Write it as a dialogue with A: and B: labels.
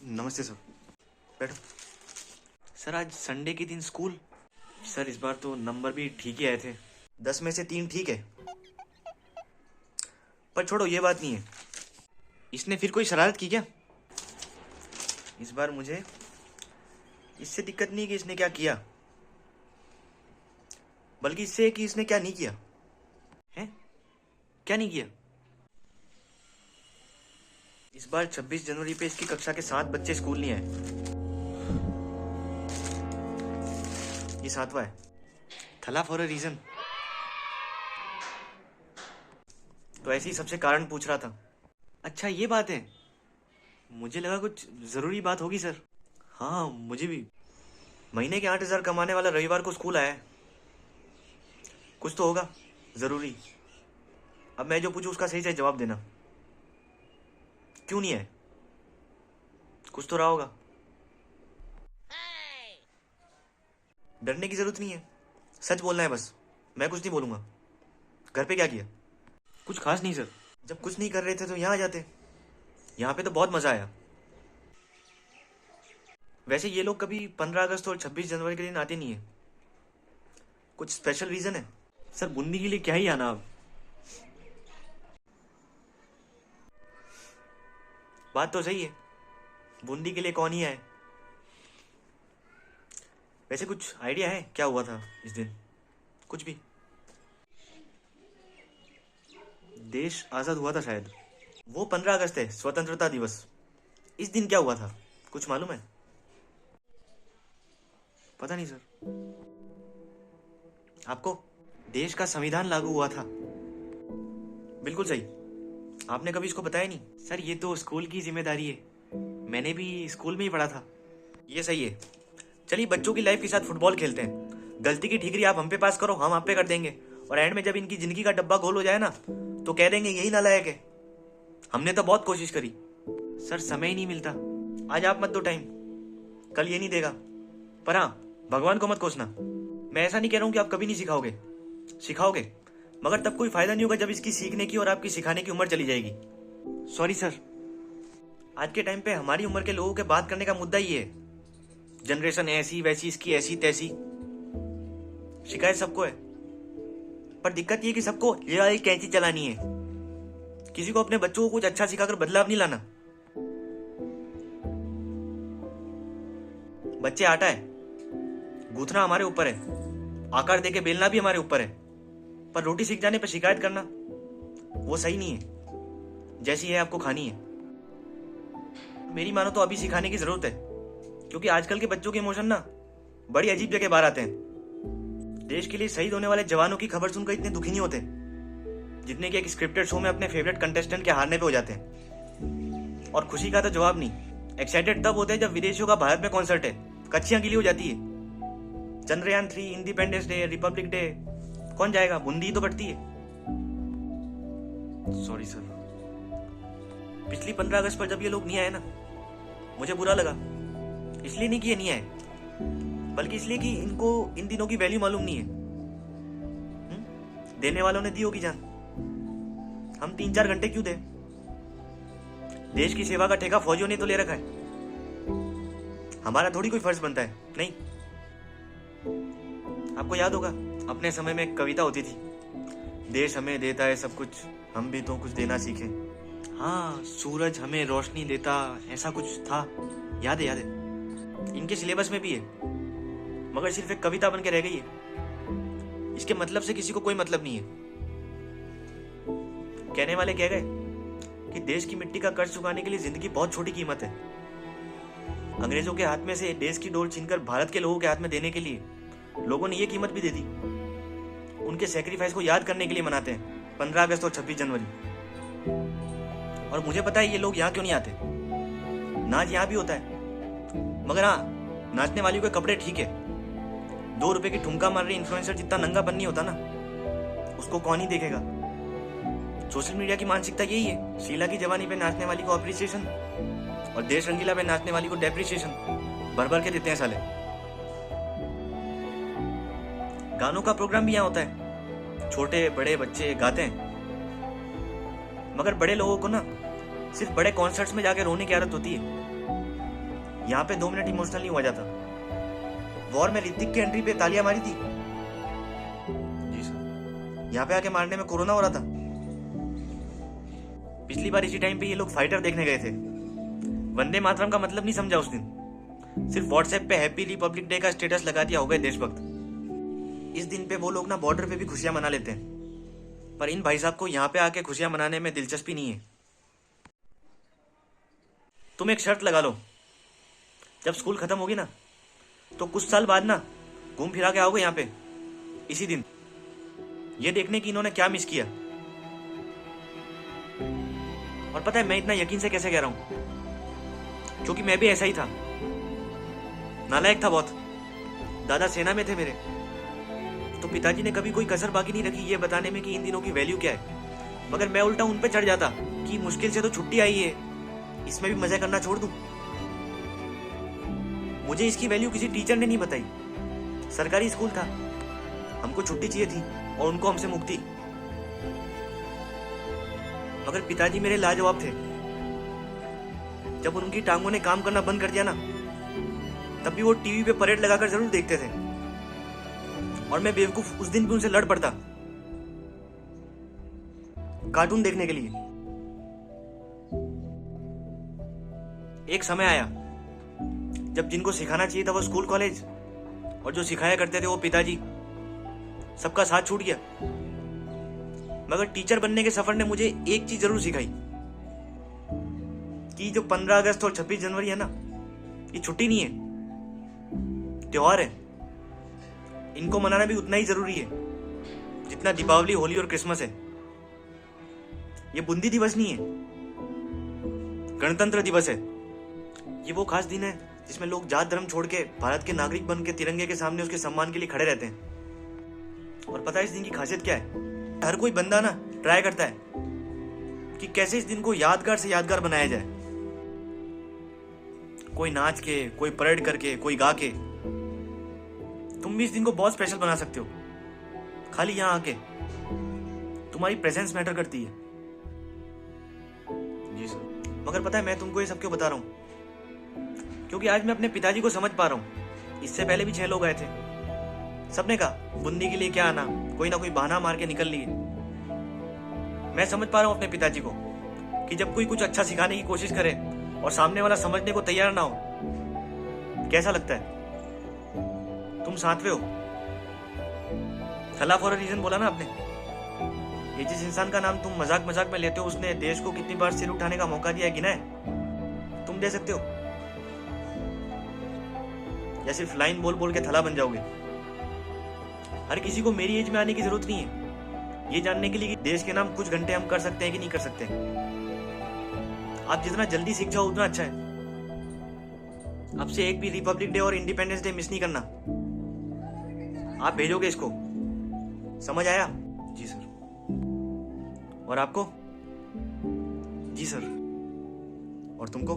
A: नमस्ते सर। बैठो। सर आज संडे के दिन स्कूल। सर इस बार तो नंबर भी ठीक ही आए थे, 10 में से 3 ठीक है। पर छोड़ो, ये बात नहीं है। इसने फिर कोई शरारत की क्या? इस बार मुझे इससे दिक्कत नहीं कि इसने क्या किया, बल्कि इससे कि इसने क्या नहीं किया है। क्या नहीं किया? इस बार 26 जनवरी पे इसकी कक्षा के 7 बच्चे स्कूल नहीं आए। ये 7वां है। थला फॉर अ रीजन। तो ऐसे ही सबसे कारण पूछ रहा था। अच्छा ये बात है, मुझे लगा कुछ जरूरी बात होगी सर। हाँ मुझे भी। महीने के 8,000 कमाने वाला रविवार को स्कूल आया है, कुछ तो होगा जरूरी। अब मैं जो पूछूं उसका सही से जवाब देना। क्यों नहीं है? कुछ तो रहा होगा। डरने की जरूरत नहीं है, सच बोलना है बस। मैं कुछ नहीं बोलूंगा। घर पे क्या किया? कुछ खास नहीं सर। जब कुछ नहीं कर रहे थे तो यहाँ आ जाते। यहाँ पे तो बहुत मजा आया। वैसे ये लोग कभी 15 अगस्त और 26 जनवरी के दिन आते नहीं है। कुछ स्पेशल रीजन है? सर बूंदी के लिए क्या ही आना अब। बात तो सही है, बूंदी के लिए कौन ही आए। वैसे कुछ आइडिया है क्या हुआ था इस दिन? कुछ भी? देश आजाद हुआ था शायद। वो 15 अगस्त है, स्वतंत्रता दिवस। इस दिन क्या हुआ था, कुछ मालूम है? पता नहीं सर। आपको? देश का संविधान लागू हुआ था। बिल्कुल सही। आपने कभी इसको बताया नहीं? सर ये तो स्कूल की जिम्मेदारी है, मैंने भी स्कूल में ही पढ़ा था। ये सही है। चलिए बच्चों की लाइफ के साथ फुटबॉल खेलते हैं। गलती की ठीकरी आप हम पे पास करो, हम आप पे कर देंगे। और एंड में जब इनकी जिंदगी का डब्बा गोल हो जाए ना, तो कह देंगे यही नालायक है। हमने तो बहुत कोशिश करी। सर समय ही नहीं मिलता। आज आप मत दो टाइम, कल ये नहीं देगा। पर हाँ, भगवान को मत कोसना। मैं ऐसा नहीं कह रहा हूँ कि आप कभी नहीं सिखाओगे, सिखाओगे, मगर तब कोई फायदा नहीं होगा जब इसकी सीखने की और आपकी सिखाने की उम्र चली जाएगी। Sorry sir. आज के टाइम पे हमारी उम्र के लोगों के बात करने का मुद्दा ही है। जनरेशन ऐसी वैसी, इसकी ऐसी तैसी। शिकायत सबको है, पर दिक्कत ये कि सबको ये कैंची चलानी है। किसी को अपने बच्चों को कुछ अच्छा सिखाकर बदलाव नहीं लाना। बच्चे आटा है, गूंथना हमारे ऊपर है, आकार देके बेलना भी हमारे ऊपर है। पर रोटी सीख जाने पर शिकायत करना वो सही नहीं है। जैसी है आपको खानी है। मेरी मानो तो अभी सिखाने की जरूरत है, क्योंकि आजकल के बच्चों के इमोशन ना बड़ी अजीब जगह बाहर आते हैं। देश के लिए शहीद होने वाले जवानों की खबर सुनकर इतने दुखी नहीं होते जितने कि एक स्क्रिप्टेड शो में अपने फेवरेट कंटेस्टेंट के हारने पे हो जाते हैं। और खुशी का तो जवाब नहीं। एक्साइटेड तब होते हैं जब विदेशियों का भारत में कॉन्सर्ट है, कच्चियां गीली हो जाती है। Chandrayaan 3, independence day, Republic day, कौन जाएगा? बूंदी तो बढ़ती है। Sorry sir. पिछली 15 अगस्त पर जब ये लोग नहीं आए ना, मुझे बुरा लगा। इसलिए नहीं कि ये नहीं आए, बल्कि इसलिए कि इनको इन दिनों की वैल्यू मालूम नहीं है। देने वालों ने दी होगी जान, हम 3-4 घंटे क्यों दे? देश की सेवा का ठेका फौजियों ने तो ले रखा है, हमारा थोड़ी कोई फर्ज बनता है। नहीं। आपको याद होगा अपने समय में एक कविता होती थी, देश हमें देता है सब कुछ, हम भी तो कुछ देना सीखें। हाँ, सूरज हमें रोशनी देता, ऐसा कुछ था। याद है, याद है। इनके सिलेबस में भी है, मगर सिर्फ एक कविता बन के रह गई है। इसके मतलब से किसी को कोई मतलब नहीं है। कहने वाले कह गए कि देश की मिट्टी का कर्ज चुकाने के लिए जिंदगी बहुत छोटी कीमत है। अंग्रेजों के हाथ में से देश की डोर छीनकर भारत के लोगों के हाथ में देने के लिए लोगों ने ये कीमत भी दे दी। उनके सेक्रीफाइस को याद करने के लिए मनाते हैं 15 अगस्त और 26 जनवरी। और मुझे पता है ये लोग यहाँ क्यों नहीं आते। नाच यहाँ भी होता है, मगर हाँ, नाचने वाली के कपड़े ठीक है। 2 रुपए की ठुमका मार रही इन्फ्लुएंसर जितना नंगापन नहीं होता ना, उसको कौन ही देखेगा। सोशल मीडिया की मानसिकता यही है, शीला की जवानी पे नाचने वाली को अप्रिसिएशन और देश रंगीला पे नाचने वाली को डेप्रिसिएशन भर भर के देते हैं साले। गानों का प्रोग्राम भी यहाँ होता है, छोटे बड़े बच्चे गाते हैं, मगर बड़े लोगों को ना सिर्फ बड़े कॉन्सर्ट्स में जाके रोने की आदत होती है। यहाँ पे 2 मिनट इमोशनल नहीं हुआ जाता। वॉर में ऋतिक की एंट्री पे तालियां मारी थी। जी सर। यहाँ पे आके मारने में कोरोना हो रहा था। पिछली बार इसी टाइम पे ये लोग फाइटर देखने गए थे। वंदे मातरम का मतलब नहीं समझा उस दिन। सिर्फ व्हाट्सएप पे हैप्पी रिपब्लिक डे का स्टेटस लगा दिया, हो गए देशभक्त। इस दिन पे वो लोग ना बॉर्डर पे भी खुशियां मना लेते हैं, पर इन भाई साहब को यहाँ पे आके खुशियां मनाने में दिलचस्पी नहीं है। तुम एक शर्त लगा लो, जब स्कूल खत्म होगी ना तो कुछ साल बाद ना घूम फिरा के आओगे यहाँ पे इसी दिन, ये देखने की इन्होंने क्या मिस किया। और पता है मैं इतना यकीन से कैसे कह रहा हूं, क्योंकि मैं भी ऐसा ही था, नालायक था बहुत। दादा सेना में थे मेरे, तो पिताजी ने कभी कोई कसर बाकी नहीं रखी ये बताने में कि इन दिनों की वैल्यू क्या है। मगर मैं उल्टा उन पे चढ़ जाता कि मुश्किल से तो छुट्टी आई है, इसमें भी मजा करना छोड़ दूं। मुझे इसकी वैल्यू किसी टीचर ने नहीं बताई। सरकारी स्कूल था, हमको छुट्टी चाहिए थी और उनको हमसे मुक्ति। मगर पिताजी मेरे लाजवाब थे। जब उनकी टांगों ने काम करना बंद कर दिया ना, तब भी वो टीवी पे परेड लगाकर जरूर देखते थे, और मैं बेवकूफ उस दिन भी उनसे लड़ पड़ता कार्टून देखने के लिए। एक समय आया जब जिनको सिखाना चाहिए था वो स्कूल कॉलेज, और जो सिखाया करते थे वो पिताजी, सबका साथ छूट गया। मगर टीचर बनने के सफर ने मुझे एक चीज जरूर सिखाई कि जो 15 अगस्त और 26 जनवरी है ना, ये छुट्टी नहीं है, त्योहार है। इनको मनाना भी उतना ही जरूरी है जितना दीपावली, होली और क्रिसमस है। ये बूंदी दिवस नहीं है, गणतंत्र दिवस है। ये वो खास दिन है जिसमें लोग जात धर्म छोड़ के भारत के नागरिक बन के तिरंगे के सामने उसके सम्मान के लिए खड़े रहते हैं। और पता है इस दिन की खासियत क्या है? हर कोई बंदा ना ट्राई करता है कि कैसे इस दिन को यादगार से यादगार बनाया जाए। कोई नाच के, कोई परेड करके, कोई गा के। तुम भी इस दिन को बहुत स्पेशल बना सकते हो, खाली यहां आके। तुम्हारी प्रेजेंस मैटर करती है। जी सर। मगर पता है मैं तुमको ये सब क्यों बता रहा हूं? क्योंकि आज मैं अपने पिताजी को समझ पा रहा हूं। इससे पहले भी 6 लोग आए थे, सबने कहा बूंदी के लिए क्या आना, कोई ना कोई बहाना मार के निकल लिए। मैं समझ पा रहा हूं अपने पिताजी को कि जब कोई कुछ अच्छा सिखाने की कोशिश करे और सामने वाला समझने को तैयार ना हो, कैसा लगता है। तुम सातवें हो। सलाह फॉर अ रीजन बोला ना आपने। ये जिस इंसान का नाम तुम मजाक मजाक में लेते हो, उसने देश को कितनी बार सिर उठाने का मौका दिया है, गिना है? तुम दे सकते हो, या सिर्फ लाइन बोल बोल के थला बन जाओगे? हर किसी को मेरी एज में आने की जरूरत नहीं है ये जानने के लिए कि देश के नाम कुछ घंटे हम कर सकते हैं कि नहीं कर सकते। आप जितना जल्दी सीख जाओ उतना अच्छा है। अब से एक भी रिपब्लिक डे और इंडिपेंडेंस डे मिस नहीं करना। आप भेजोगे इसको, समझ आया? जी सर। और आपको? जी सर। और तुमको?